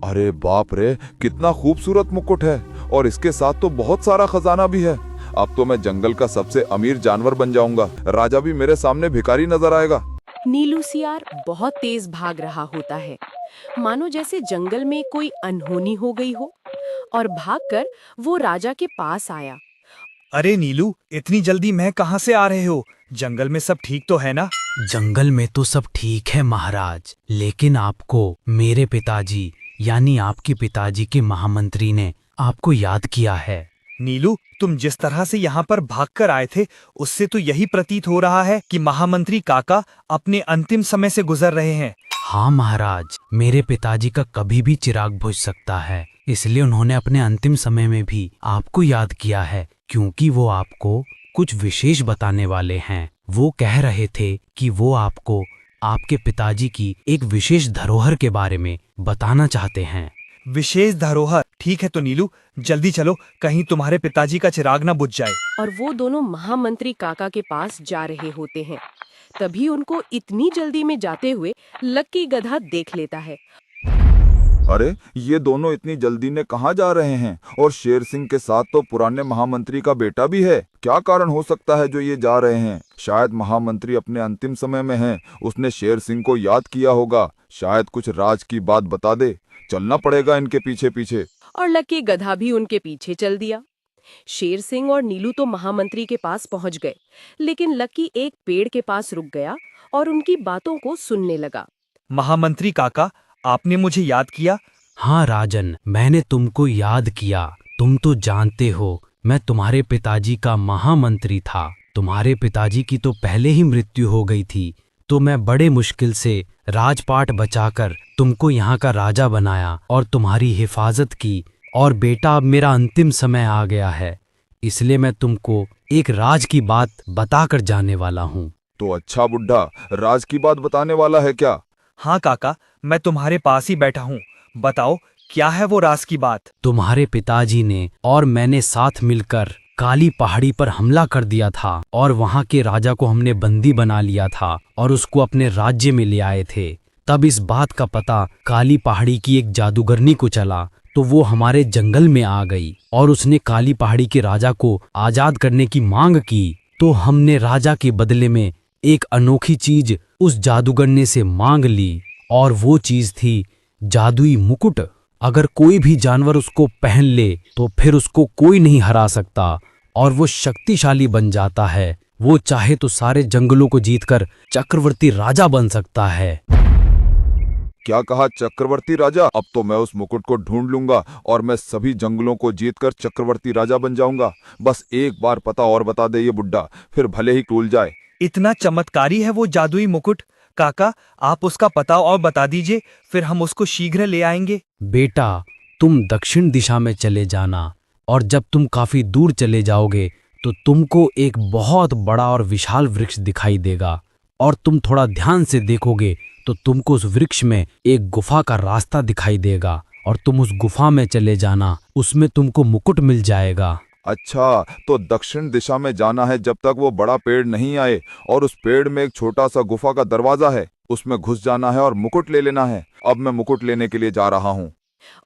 अरे बाप रे, कितना खूबसूरत मुकुट है और इसके साथ तो बहुत सारा खजाना भी है। अब तो मैं जंगल का सबसे अमीर जानवर बन जाऊंगा, राजा भी मेरे सामने भिखारी नजर आएगा। नीलू सियार बहुत तेज भाग रहा होता है, मानो जैसे जंगल में कोई अनहोनी हो गई हो। और भागकर वो राजा के पास आया। अरे नीलू, इतनी जल्दी मैं कहाँ से आ रहे हो? जंगल में सब ठीक तो है ना? जंगल में तो सब ठीक है महाराज, लेकिन आपको मेरे पिताजी यानी आपके पिताजी के महामंत्री ने आपको याद किया है। नीलू, तुम जिस तरह से यहाँ पर भागकर आए थे, उससे तो यही प्रतीत हो रहा है कि महामंत्री काका अपने अंतिम समय से गुजर रहे हैं। हाँ महाराज, मेरे पिताजी का कभी भी चिराग बुझ सकता है, इसलिए उन्होंने अपने अंतिम समय में भी आपको याद किया है, क्योंकि वो आपको कुछ विशेष बताने वाले हैं। वो कह रहे थे कि वो आपको आपके पिताजी की एक विशेष धरोहर के बारे में बताना चाहते हैं। विशेष धरोहर? ठीक है तो नीलू, जल्दी चलो, कहीं तुम्हारे पिताजी का चिराग न बुझ जाए। और वो दोनों महामंत्री काका के पास जा रहे होते हैं। तभी उनको इतनी जल्दी में जाते हुए लक्की गधा देख लेता है। अरे ये दोनों इतनी जल्दी में कहाँ जा रहे हैं? और शेर सिंह के साथ तो पुराने महामंत्री का बेटा भी है। क्या कारण हो सकता है जो ये जा रहे हैं? शायद महामंत्री अपने अंतिम समय में हैं। उसने शेर सिंह को याद किया होगा, शायद कुछ राज की बात बता दे। चलना पड़ेगा इनके पीछे पीछे। और लक्की गधा भी उनके पीछे चल दिया। शेर सिंह और नीलू तो महामंत्री के पास पहुंच गए, लेकिन लक्की एक पेड़ के पास रुक गया और उनकी बातों को सुनने लगा। महामंत्री काका, आपने मुझे याद किया? हाँ राजन, मैंने तुमको याद किया। तुम तो जानते हो मैं तुम्हारे पिताजी का महामंत्री था। तुम्हारे पिताजी की तो पहले ही मृत्यु हो गई थी, तो मैं बड़े मुश्किल से राजपाट बचाकर तुमको यहाँ का राजा बनाया और तुम्हारी हिफाजत की। और बेटा, अब मेरा अंतिम समय आ गया है, इसलिए मैं तुमको एक राज की बात बताकर जाने वाला हूँ। तो अच्छा बुड्ढा, राज की बात बताने वाला है क्या? हाँ काका, मैं तुम्हारे पास ही बैठा हूँ। बताओ, क्या है वो राज की बात? तुम्हारे पिताजी ने और मैंने साथ मिलकर काली पहाड़ी पर हमला कर दिया था और वहाँ के राजा को हमने बंदी बना लिया था और उसको अपने राज्य में ले आए थे। तब इस बात का पता काली पहाड़ी की एक जादूगरनी को चला, तो वो हमारे जंगल में आ गई और उसने काली पहाड़ी के राजा को आजाद करने की मांग की। तो हमने राजा के बदले में एक अनोखी चीज उस जादूगरनी से मांग ली, और वो चीज थी जादुई मुकुट। अगर कोई भी जानवर उसको पहन ले तो फिर उसको कोई नहीं हरा सकता और वो शक्तिशाली बन जाता है। वो चाहे तो सारे जंगलों को जीतकर चक्रवर्ती राजा बन सकता है। क्या कहा, चक्रवर्ती राजा? अब तो मैं उस मुकुट को ढूंढ लूंगा और मैं सभी जंगलों को जीतकर चक्रवर्ती राजा बन जाऊंगा। बस एक बार पता और बता दे ये बुड्ढा, फिर भले ही टूल जाए। इतना चमत्कारी है वो जादुई मुकुट? काका, आप उसका पता और बता दीजिए, फिर हम उसको शीघ्र ले आएंगे। बेटा, तुम दक्षिण दिशा में चले जाना और जब तुम काफी दूर चले जाओगे तो तुमको एक बहुत बड़ा और विशाल वृक्ष दिखाई देगा, और तुम थोड़ा ध्यान से देखोगे तो तुमको उस वृक्ष में एक गुफा का रास्ता दिखाई देगा और तुम उस गुफा में चले जाना, उसमें तुमको मुकुट मिल जाएगा। अच्छा, तो दक्षिण दिशा में जाना है जब तक वो बड़ा पेड़ नहीं आए, और उस पेड़ में एक छोटा सा गुफा का दरवाजा है, उसमें घुस जाना है और मुकुट ले लेना है। अब मैं मुकुट लेने के लिए जा रहा हूँ।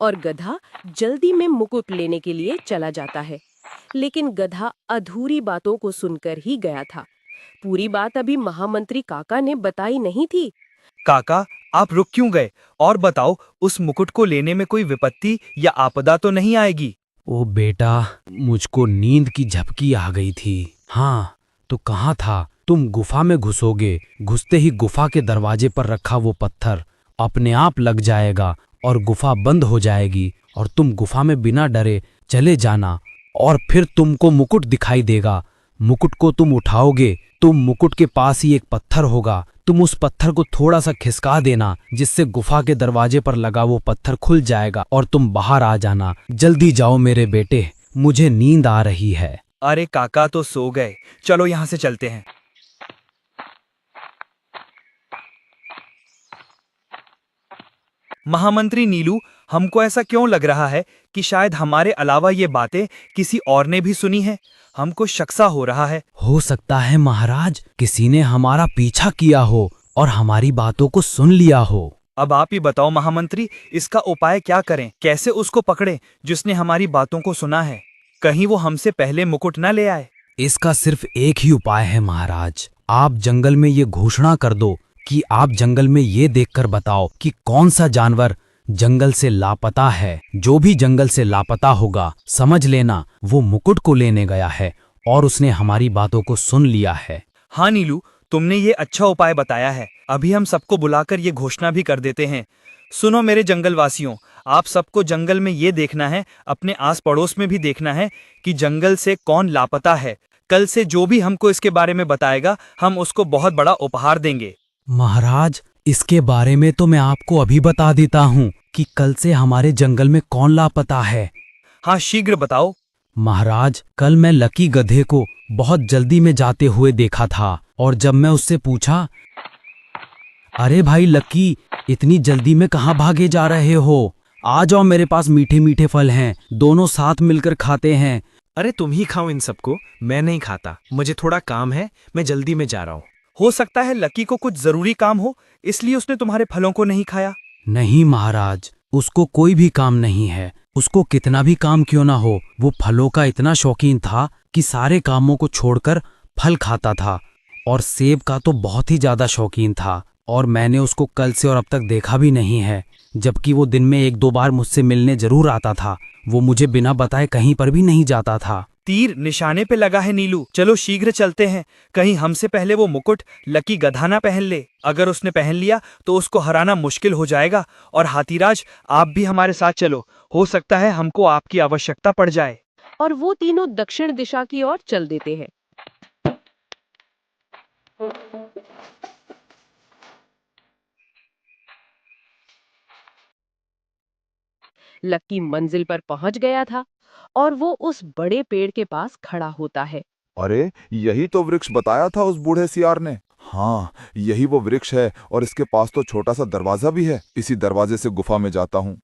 और गधा जल्दी में मुकुट लेने के लिए चला जाता है, लेकिन गधा अधूरी बातों को सुनकर ही गया था। पूरी बात अभी महामंत्री काका ने बताई नहीं थी। काका, आप रुक क्यों गए? और बताओ, उस मुकुट को लेने में कोई विपत्ति या आपदा तो नहीं आएगी? ओ बेटा, मुझको नींद की झपकी आ गई थी। हाँ, तो कहाँ था? तुम गुफा में घुसोगे, घुसते ही गुफा के दरवाजे पर रखा वो पत्थर अपने आप लग जाएगा और गुफा बंद हो जाएगी, और तुम गुफा में बिना डरे चले जाना और फिर तुमको मुकुट दिखाई देगा। मुकुट को तुम उठाओगे, तुम मुकुट के पास ही एक पत्थर होगा, तुम उस पत्थर को थोड़ा सा खिसका देना, जिससे गुफा के दरवाजे पर लगा वो पत्थर खुल जाएगा और तुम बाहर आ जाना। जल्दी जाओ मेरे बेटे, मुझे नींद आ रही है। अरे काका तो सो गए, चलो यहाँ से चलते हैं। महामंत्री नीलू, हमको ऐसा क्यों लग रहा है कि शायद हमारे अलावा ये बातें किसी और ने भी सुनी है? हमको शक सा हो रहा है। हो सकता है महाराज, किसी ने हमारा पीछा किया हो और हमारी बातों को सुन लिया हो। अब आप ही बताओ महामंत्री, इसका उपाय क्या करें? कैसे उसको पकड़ें जिसने हमारी बातों को सुना है? कहीं वो हमसे पहले मुकुट न ले आए। इसका सिर्फ एक ही उपाय है महाराज। आप जंगल में ये घोषणा कर दो कि आप जंगल में ये देखकर बताओ कि कौन सा जानवर जंगल से लापता है। जो भी जंगल से लापता होगा समझ लेना वो मुकुट को लेने गया है और उसने हमारी बातों को सुन लिया है। हाँ नीलू, तुमने ये अच्छा उपाय बताया है। अभी हम सबको बुलाकर ये घोषणा भी कर देते हैं। सुनो मेरे जंगलवासियों, आप सबको जंगल में ये देखना है, अपने आस पड़ोस में भी देखना है कि जंगल से कौन लापता है। कल से जो भी हमको इसके बारे में बताएगा हम उसको बहुत बड़ा उपहार देंगे। महाराज, इसके बारे में तो मैं आपको अभी बता देता हूँ कि कल से हमारे जंगल में कौन लापता है। हाँ शीघ्र बताओ। महाराज, कल मैं लकी गधे को बहुत जल्दी में जाते हुए देखा था और जब मैं उससे पूछा, अरे भाई लकी, इतनी जल्दी में कहाँ भागे जा रहे हो? आ जाओ, मेरे पास मीठे मीठे फल हैं, दोनों साथ मिलकर खाते हैं। अरे तुम ही खाओ इन सबको, मैं नहीं खाता, मुझे थोड़ा काम है, मैं जल्दी में जा रहा हूँ। हो सकता है लकी को कुछ जरूरी काम हो, इसलिए उसने तुम्हारे फलों को नहीं खाया। नहीं महाराज, उसको कोई भी काम नहीं है। उसको कितना भी काम क्यों ना हो, वो फलों का इतना शौकीन था कि सारे कामों को छोड़कर फल खाता था और सेब का तो बहुत ही ज्यादा शौकीन था। और मैंने उसको कल से और अब तक देखा भी नहीं है, जबकि वो दिन में 1-2 बार मुझसे मिलने जरूर आता था। वो मुझे बिना बताए कहीं पर भी नहीं जाता था। तीर निशाने पे लगा है नीलू, चलो शीघ्र चलते हैं। कहीं हमसे पहले वो मुकुट लकी गधा ना पहन ले। अगर उसने पहन लिया तो उसको हराना मुश्किल हो जाएगा। और हाथीराज, आप भी हमारे साथ चलो, हो सकता है हमको आपकी आवश्यकता पड़ जाए। और वो तीनों दक्षिण दिशा की ओर चल देते हैं। लक्की मंजिल पर पहुंच गया था और वो उस बड़े पेड़ के पास खड़ा होता है। अरे यही तो वृक्ष बताया था उस बूढ़े सियार ने। हाँ, यही वो वृक्ष है और इसके पास तो छोटा सा दरवाजा भी है। इसी दरवाजे से गुफा में जाता हूँ।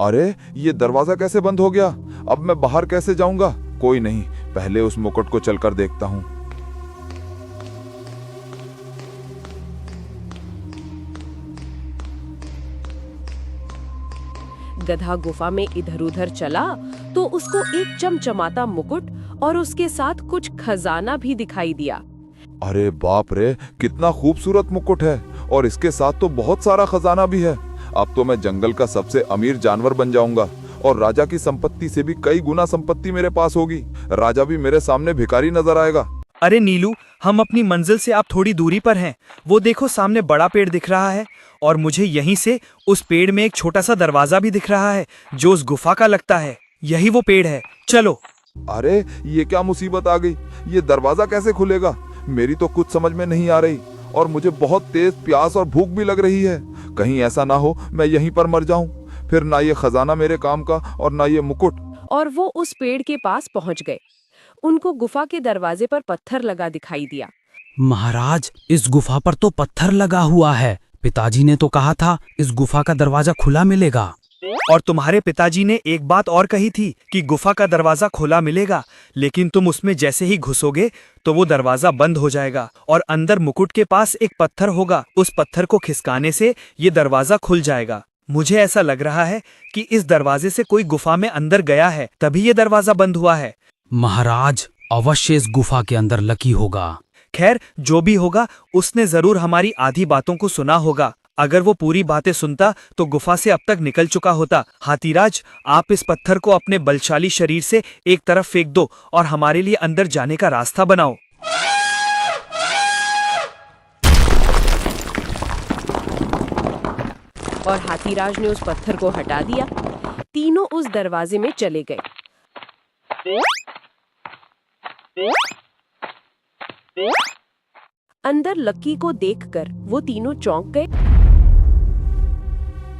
अरे ये दरवाजा कैसे बंद हो गया? अब मैं बाहर कैसे जाऊंगा? कोई नहीं, पहले उस मुकुट को चलकर देखता हूँ। गधा गुफा में इधर उधर चला तो उसको एक चमचमाता मुकुट और उसके साथ कुछ खजाना भी दिखाई दिया। अरे बाप रे, कितना खूबसूरत मुकुट है और इसके साथ तो बहुत सारा खजाना भी है। अब तो मैं जंगल का सबसे अमीर जानवर बन जाऊंगा और राजा की संपत्ति से भी कई गुना संपत्ति मेरे पास होगी। राजा भी मेरे सामने भिखारी नजर आएगा। अरे नीलू, हम अपनी मंजिल से आप थोड़ी दूरी पर हैं। वो देखो सामने बड़ा पेड़ दिख रहा है और मुझे यहीं से उस पेड़ में एक छोटा सा दरवाजा भी दिख रहा है जो उस गुफा का लगता है। यही वो पेड़ है, चलो। अरे ये क्या मुसीबत आ गई? ये दरवाजा कैसे खुलेगा? मेरी तो कुछ समझ में नहीं आ रही और मुझे बहुत तेज प्यास और भूख भी लग रही है। कहीं ऐसा ना हो मैं यहीं पर मर जाऊं, फिर ना ये खजाना मेरे काम का और ना ये मुकुट। और वो उस पेड़ के पास पहुंच गए। उनको गुफा के दरवाजे पर पत्थर लगा दिखाई दिया। महाराज, इस गुफा पर तो पत्थर लगा हुआ है। पिताजी ने तो कहा था इस गुफा का दरवाजा खुला मिलेगा। और तुम्हारे पिताजी ने एक बात और कही थी कि गुफा का दरवाजा खुला मिलेगा, लेकिन तुम उसमें जैसे ही घुसोगे तो वो दरवाजा बंद हो जाएगा और अंदर मुकुट के पास एक पत्थर होगा। उस पत्थर को खिसकाने से ये दरवाजा खुल जाएगा। मुझे ऐसा लग रहा है कि इस दरवाजे से कोई गुफा में अंदर गया है, तभी ये दरवाजा बंद हुआ है। महाराज, अवश्य इस गुफा के अंदर लकी होगा। खैर, जो भी होगा उसने जरूर हमारी आधी बातों को सुना होगा। अगर वो पूरी बातें सुनता तो गुफा से अब तक निकल चुका होता। हाथीराज, आप इस पत्थर को अपने बलशाली शरीर से एक तरफ फेंक दो और हमारे लिए अंदर जाने का रास्ता बनाओ। और हाथीराज ने उस पत्थर को हटा दिया। तीनों उस दरवाजे में चले गए। अंदर लकी को देखकर वो तीनों चौंक गए।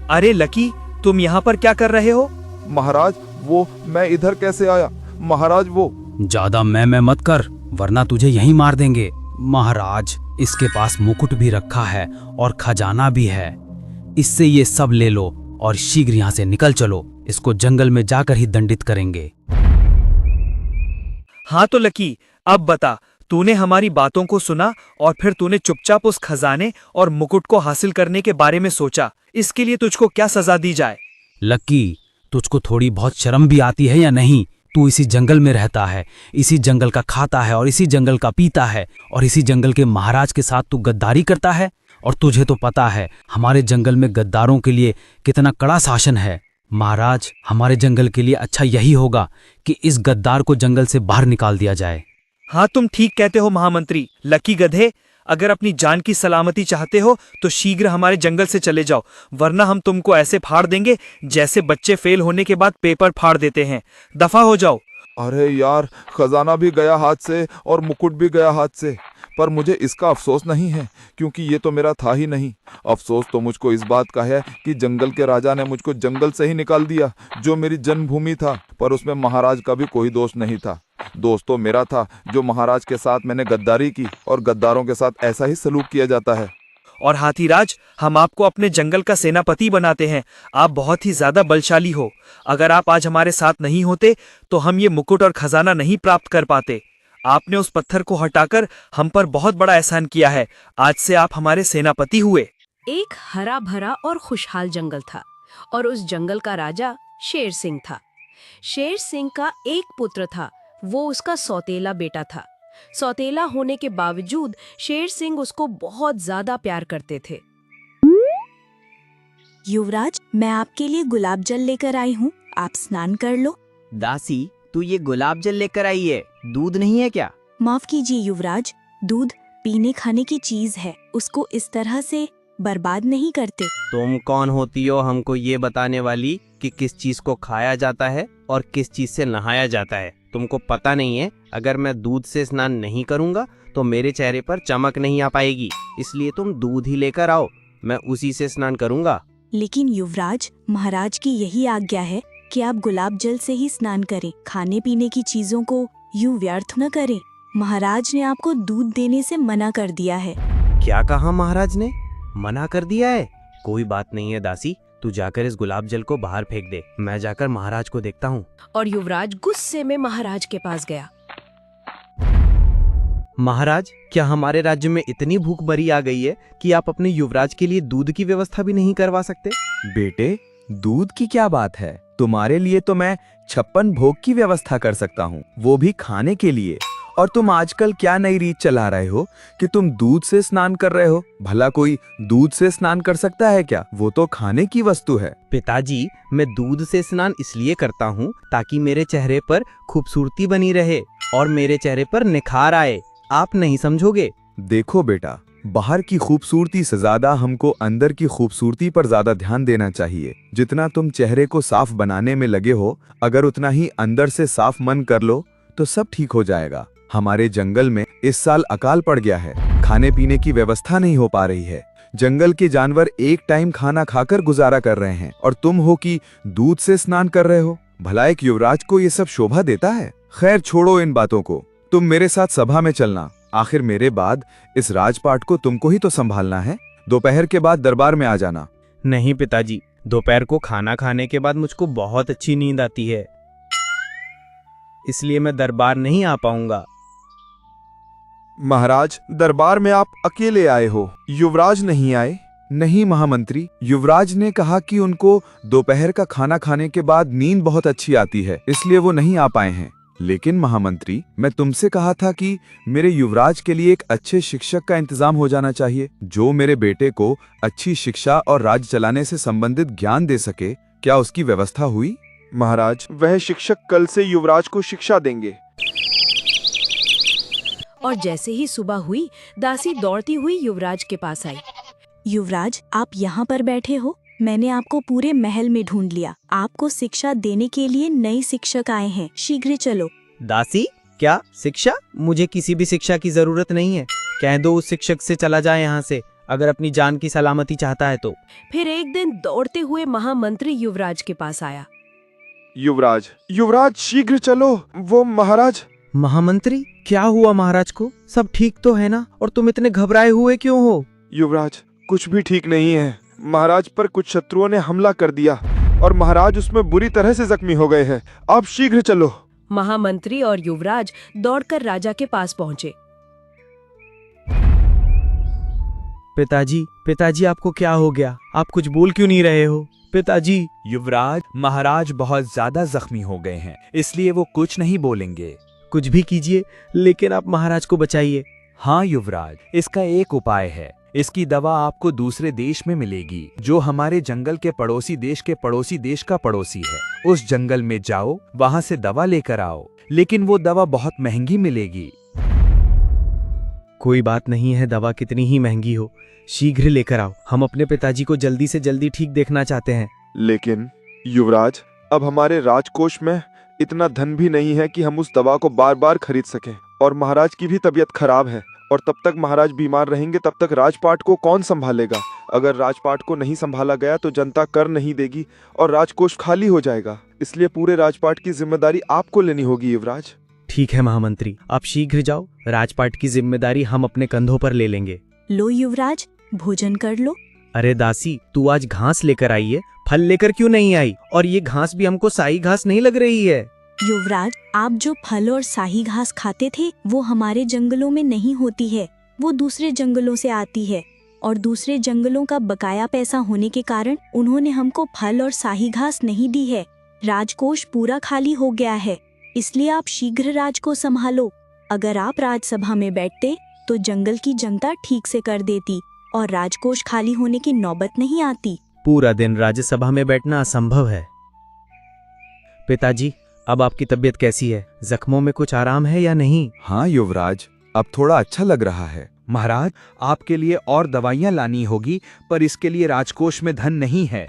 अरे लकी, तुम यहाँ पर क्या कर रहे हो? महाराज, वो मैं इधर कैसे आया? महाराज वो ज्यादा मैं मत कर, वरना तुझे यहीं मार देंगे। महाराज, इसके पास मुकुट भी रखा है और खजाना भी है। इससे ये सब ले लो और शीघ्र यहाँ से निकल चलो। इसको जंगल में जाकर ही दंडित करेंगे। हाँ तो लकी, अब बता, तूने हमारी बातों को सुना और फिर तूने चुपचाप उस खजाने और मुकुट को हासिल करने के बारे में सोचा। इसके लिए तुझको क्या सजा दी जाए? लकी, तुझको थोड़ी बहुत शर्म भी आती है या नहीं? तू इसी जंगल में रहता है, इसी जंगल का खाता है और इसी जंगल का पीता है, और इसी जंगल के महाराज के साथ तू गद्दारी करता है। और तुझे तो पता है हमारे जंगल में गद्दारों के लिए कितना कड़ा शासन है। महाराज, हमारे जंगल के लिए अच्छा यही होगा कि इस गद्दार को जंगल से बाहर निकाल दिया जाए। हाँ, तुम ठीक कहते हो महामंत्री। लकी गधे, अगर अपनी जान की सलामती चाहते हो तो शीघ्र हमारे जंगल से चले जाओ, वरना हम तुमको ऐसे फाड़ देंगे जैसे बच्चे फेल होने के बाद पेपर फाड़ देते हैं। दफा हो जाओ। अरे यार, खजाना भी गया हाथ से और मुकुट भी गया हाथ से, पर मुझे इसका अफसोस नहीं है क्योंकि ये तो मेरा था ही नहीं। अफसोस तो मुझको इस बात का है कि जंगल के राजा ने मुझको जंगल से ही निकाल दिया, जो मेरी जन्मभूमि था, पर उसमें महाराज का भी कोई दोष नहीं था। दोष तो मेरा था, जो महाराज के साथ मैंने गद्दारी की, और गद्दारों के साथ ऐसा ही सलूक किया जाता है। और हाथीराज, हम आपको अपने जंगल का सेनापति बनाते हैं। आप बहुत ही ज्यादा बलशाली हो। अगर आप आज हमारे साथ नहीं होते तो हम ये मुकुट और खजाना नहीं प्राप्त कर पाते। आपने उस पत्थर को हटाकर हम पर बहुत बड़ा एहसान किया है। आज से आप हमारे सेनापति हुए। एक हरा भरा और खुशहाल जंगल था और उस जंगल का राजा शेर सिंह था। शेर सिंह का एक पुत्र था, वो उसका सौतेला बेटा था। सौतेला होने के बावजूद शेर सिंह उसको बहुत ज्यादा प्यार करते थे। युवराज, मैं आपके लिए गुलाब जल लेकर आई हूँ, आप स्नान कर लो। दासी, तू ये गुलाब जल लेकर आई है, दूध नहीं है क्या? माफ कीजिए युवराज, दूध पीने खाने की चीज है, उसको इस तरह से बर्बाद नहीं करते। तुम कौन होती हो हमको ये बताने वाली कि किस चीज को खाया जाता है और किस चीज से नहाया जाता है? तुमको पता नहीं है, अगर मैं दूध से स्नान नहीं करूंगा तो मेरे चेहरे पर चमक नहीं आ पाएगी, इसलिए तुम दूध ही लेकर आओ, मैं उसी से स्नान करूंगा। लेकिन युवराज, महाराज की यही आज्ञा है कि आप गुलाब जल से ही स्नान करें, खाने पीने की चीजों को यूं व्यर्थ न करें। महाराज ने आपको दूध देने से मना कर दिया है। क्या कहा महाराज ने? मना कर दिया है? कोई बात नहीं है दासी, तू जाकर इस गुलाब जल को बाहर फेंक दे, मैं जाकर महाराज को देखता हूँ। और युवराज गुस्से में महाराज के पास गया। महाराज, क्या हमारे राज्य में इतनी भूख भरी आ गई है कि आप अपने युवराज के लिए दूध की व्यवस्था भी नहीं करवा सकते? बेटे, दूध की क्या बात है, तुम्हारे लिए तो मैं 56 भोग की व्यवस्था कर सकता हूँ, वो भी खाने के लिए। और तुम आजकल क्या नई रीत चला रहे हो कि तुम दूध से स्नान कर रहे हो? भला कोई दूध से स्नान कर सकता है क्या? वो तो खाने की वस्तु है। पिताजी, मैं दूध से स्नान इसलिए करता हूँ ताकि मेरे चेहरे पर खूबसूरती बनी रहे और मेरे चेहरे पर निखार आए। आप नहीं समझोगे? देखो बेटा, बाहर की खूबसूरती से ज्यादा हमको अंदर की खूबसूरती पर ज्यादा ध्यान देना चाहिए। जितना तुम चेहरे को साफ बनाने में लगे हो, अगर उतना ही अंदर से साफ मन कर लो तो सब ठीक हो जाएगा। हमारे जंगल में इस साल अकाल पड़ गया है, खाने पीने की व्यवस्था नहीं हो पा रही है। जंगल के जानवर एक टाइम खाना खाकर गुजारा कर रहे हैं और तुम हो कि दूध से स्नान कर रहे हो। भला एक युवराज को ये सब शोभा देता है? खैर छोड़ो इन बातों को, तुम मेरे साथ सभा में चलना। आखिर मेरे बाद इस राजपाट को तुमको ही तो संभालना है। दोपहर के बाद दरबार में आ जाना। नहीं पिताजी, दोपहर को खाना खाने के बाद मुझको बहुत अच्छी नींद आती है, इसलिए मैं दरबार नहीं आ पाऊंगा। महाराज, दरबार में आप अकेले आए हो, युवराज नहीं आए? नहीं महामंत्री, युवराज ने कहा कि उनको दोपहर का खाना खाने के बाद नींद बहुत अच्छी आती है, इसलिए वो नहीं आ पाए हैं। लेकिन महामंत्री, मैं तुमसे कहा था कि मेरे युवराज के लिए एक अच्छे शिक्षक का इंतजाम हो जाना चाहिए, जो मेरे बेटे को अच्छी शिक्षा और राज्य चलाने से संबंधित ज्ञान दे सके। क्या उसकी व्यवस्था हुई? महाराज, वह शिक्षक कल से युवराज को शिक्षा देंगे। और जैसे ही सुबह हुई, दासी दौड़ती हुई युवराज के पास आई। युवराज, आप यहाँ पर बैठे हो, मैंने आपको पूरे महल में ढूंढ लिया। आपको शिक्षा देने के लिए नए शिक्षक आए हैं, शीघ्र चलो। दासी, क्या शिक्षा? मुझे किसी भी शिक्षा की जरूरत नहीं है, कह दो उस शिक्षक से चला जाए यहाँ से, अगर अपनी जान की सलामती चाहता है तो। फिर एक दिन दौड़ते हुए महामंत्री युवराज के पास आया। युवराज, युवराज शीघ्र चलो, वो महाराज। महामंत्री, क्या हुआ महाराज को? सब ठीक तो है ना? और तुम इतने घबराए हुए क्यों हो? युवराज, कुछ भी ठीक नहीं है। महाराज पर कुछ शत्रुओं ने हमला कर दिया और महाराज उसमें बुरी तरह से जख्मी हो गए हैं। आप शीघ्र चलो। महामंत्री और युवराज दौड़कर राजा के पास पहुंचे। पिताजी, पिताजी आपको क्या हो गया? आप कुछ बोल क्यों नहीं रहे हो? पिताजी। युवराज, महाराज बहुत ज्यादा जख्मी हो गए हैं, इसलिए वो कुछ नहीं बोलेंगे। कुछ भी कीजिए, लेकिन आप महाराज को बचाइए। हाँ युवराज, इसका एक उपाय है। इसकी दवा आपको दूसरे देश में मिलेगी, जो हमारे जंगल के पड़ोसी देश का पड़ोसी है। उस जंगल में जाओ, वहां से दवा लेकर आओ, लेकिन वो दवा बहुत महंगी मिलेगी। कोई बात नहीं है, दवा कितनी ही महंगी हो, शीघ्र लेकर आओ। हम अपने पिताजी को जल्दी से जल्दी ठीक देखना चाहते हैं। लेकिन युवराज, अब हमारे राजकोष में इतना धन भी नहीं है कि हम उस दवा को बार बार खरीद सकें, और महाराज की भी तबीयत खराब है, और तब तक महाराज बीमार रहेंगे तब तक राजपाट को कौन संभालेगा? अगर राजपाट को नहीं संभाला गया तो जनता कर नहीं देगी और राजकोष खाली हो जाएगा। इसलिए पूरे राजपाट की जिम्मेदारी आपको लेनी होगी युवराज। ठीक है महामंत्री, आप शीघ्र जाओ, राजपाट की जिम्मेदारी हम अपने कंधों पर ले लेंगे। लो युवराज, भोजन कर लो। अरे दासी, तू आज घास लेकर आई है, फल लेकर क्यों नहीं आई? और ये घास भी हमको साई घास नहीं लग रही है। युवराज, आप जो फल और शाही घास खाते थे वो हमारे जंगलों में नहीं होती है, वो दूसरे जंगलों से आती है, और दूसरे जंगलों का बकाया पैसा होने के कारण उन्होंने हमको फल और शाही घास नहीं दी है। राजकोष पूरा खाली हो गया है, इसलिए आप शीघ्र राज को संभालो। अगर आप राजसभा में बैठते तो जंगल की जनता ठीक से कर देती और राजकोष खाली होने की नौबत नहीं आती। पूरा दिन राज्यसभा में बैठना असंभव है। पिताजी, अब आपकी तबीयत कैसी है? जख्मों में कुछ आराम है या नहीं? हाँ युवराज, अब थोड़ा अच्छा लग रहा है। महाराज, आपके लिए और दवाइयाँ लानी होगी, पर इसके लिए राजकोष में धन नहीं है।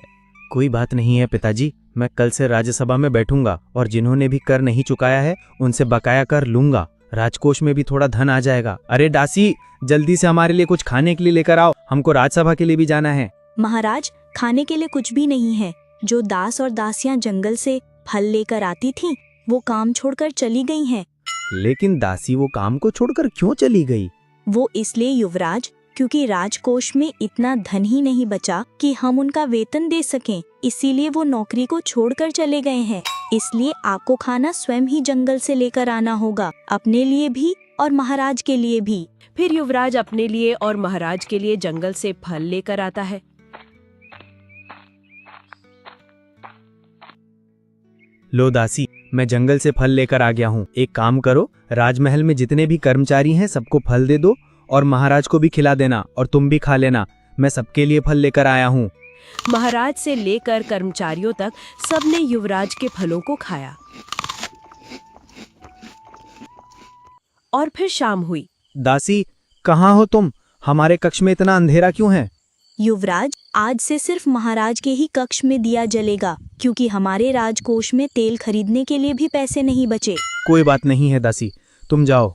कोई बात नहीं है पिताजी, मैं कल से राज्यसभा में बैठूंगा और जिन्होंने भी कर नहीं चुकाया है उनसे बकाया कर लूंगा। राजकोष में भी थोड़ा धन आ जाएगा। अरे दासी, जल्दी से हमारे लिए कुछ खाने के लिए लेकर आओ, हमको राज्यसभा के लिए भी जाना है। महाराज, खाने के लिए कुछ भी नहीं है। जो दास और दासियां जंगल से फल लेकर आती थीं, वो काम छोड़कर चली गई हैं। लेकिन दासी वो काम को छोड़कर क्यों चली गई? वो इसलिए युवराज, क्योंकि राजकोष में इतना धन ही नहीं बचा कि हम उनका वेतन दे सकें, इसीलिए वो नौकरी को छोड़कर चले गए हैं। इसलिए आपको खाना स्वयं ही जंगल से लेकर आना होगा, अपने लिए भी और महाराज के लिए भी। फिर युवराज अपने लिए और महाराज के लिए जंगल से फल लेकर आता है। लो दासी, मैं जंगल से फल लेकर आ गया हूँ। एक काम करो, राजमहल में जितने भी कर्मचारी हैं सबको फल दे दो और महाराज को भी खिला देना, और तुम भी खा लेना। मैं सबके लिए फल लेकर आया हूँ। महाराज से लेकर कर्मचारियों तक सबने युवराज के फलों को खाया। और फिर शाम हुई। दासी, कहाँ हो तुम? हमारे कक्ष में इतना अंधेरा क्यों है? युवराज, आज से सिर्फ महाराज के ही कक्ष में दिया जलेगा, क्योंकि हमारे राजकोष में तेल खरीदने के लिए भी पैसे नहीं बचे। कोई बात नहीं है दासी, तुम जाओ।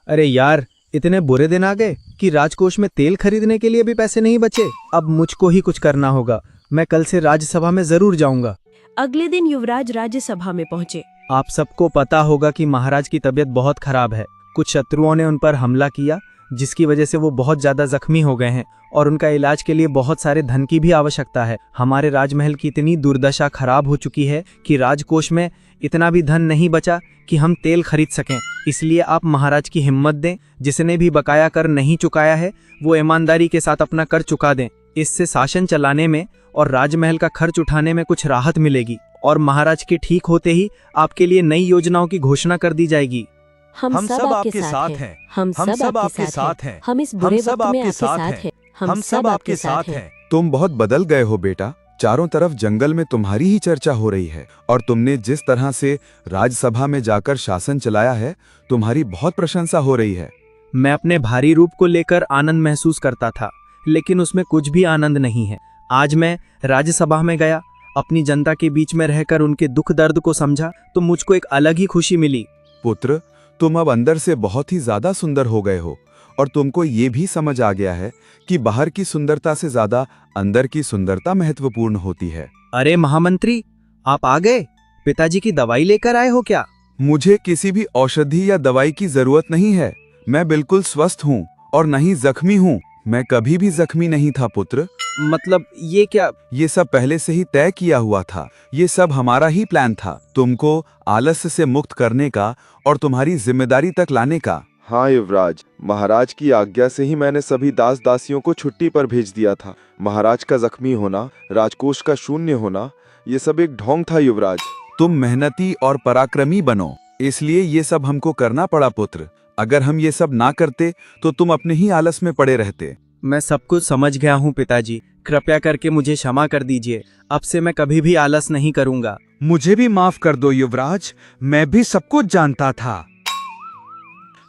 अरे यार, इतने बुरे दिन आ गए कि राजकोष में तेल खरीदने के लिए भी पैसे नहीं बचे। अब मुझको ही कुछ करना होगा। मैं कल से राज्यसभा में जरूर जाऊंगा। अगले दिन युवराज राज्यसभा में पहुंचे। आप सबको पता होगा कि महाराज की तबीयत बहुत खराब है। कुछ शत्रुओं ने उन पर हमला किया, जिसकी वजह से वो बहुत ज्यादा जख्मी हो गए हैं और उनका इलाज के लिए बहुत सारे धन की भी आवश्यकता है। हमारे राजमहल की इतनी दुर्दशा खराब हो चुकी है कि राजकोष में इतना भी धन नहीं बचा कि हम तेल खरीद सकें। इसलिए आप महाराज की हिम्मत दें। जिसने भी बकाया कर नहीं चुकाया है वो ईमानदारी के साथ अपना कर चुका दें। इससे शासन चलाने में और राजमहल का खर्च उठाने में कुछ राहत मिलेगी, और महाराज के ठीक होते ही आपके लिए नई योजनाओं की घोषणा कर दी जाएगी। हम सब आपके साथ हैं। हम सब आपके साथ हैं। हम इस बुरे वक्त में आपके साथ हैं। हम सब आपके साथ हैं। तुम बहुत बदल गए हो बेटा। चारों तरफ जंगल में तुम्हारी ही चर्चा हो रही है, और तुमने जिस तरह से राज्यसभा में जाकर शासन चलाया है, तुम्हारी बहुत प्रशंसा हो रही है। मैं अपने भारी रूप को लेकर आनंद महसूस करता था, लेकिन उसमें कुछ भी आनंद नहीं है। आज मैं राज्यसभा में गया, अपनी जनता के बीच में रहकर उनके दुख दर्द को समझा, तो मुझको एक अलग ही खुशी मिली। पुत्र, तुम अब अंदर से बहुत ही ज्यादा सुंदर हो गए हो, और तुमको ये भी समझ आ गया है कि बाहर की सुंदरता से ज्यादा अंदर की सुंदरता महत्वपूर्ण होती है। अरे महामंत्री, आप आ गए। पिताजी की दवाई लेकर आए हो क्या? मुझे किसी भी औषधि या दवाई की जरूरत नहीं है। मैं बिल्कुल स्वस्थ हूँ और नहीं जख्मी हूँ। मैं कभी भी जख्मी नहीं था पुत्र। मतलब ये क्या? ये सब पहले से ही तय किया हुआ था। ये सब हमारा ही प्लान था, तुमको आलस्य से मुक्त करने का और तुम्हारी जिम्मेदारी तक लाने का। हाँ युवराज, महाराज की आज्ञा से ही मैंने सभी दास दासियों को छुट्टी पर भेज दिया था। महाराज का जख्मी होना, राजकोष का शून्य होना, ये सब एक ढोंग था युवराज। तुम मेहनती और पराक्रमी बनो, इसलिए ये सब हमको करना पड़ा पुत्र। अगर हम ये सब ना करते तो तुम अपने ही आलस में पड़े रहते। मैं सब कुछ समझ गया हूँ पिताजी, कृपया करके मुझे क्षमा कर दीजिए। अब से मैं कभी भी आलस नहीं करूँगा। मुझे भी माफ कर दो युवराज, मैं भी सब कुछ जानता था।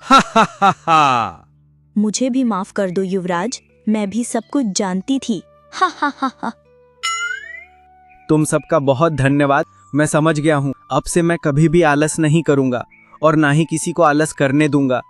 हा हा हा हा। मुझे भी माफ कर दो युवराज, मैं भी सब कुछ जानती थी। हा हा हा हा। तुम सबका बहुत धन्यवाद, मैं समझ गया हूँ। अब से मैं कभी भी आलस नहीं करूँगा और ना ही किसी को आलस करने दूंगा।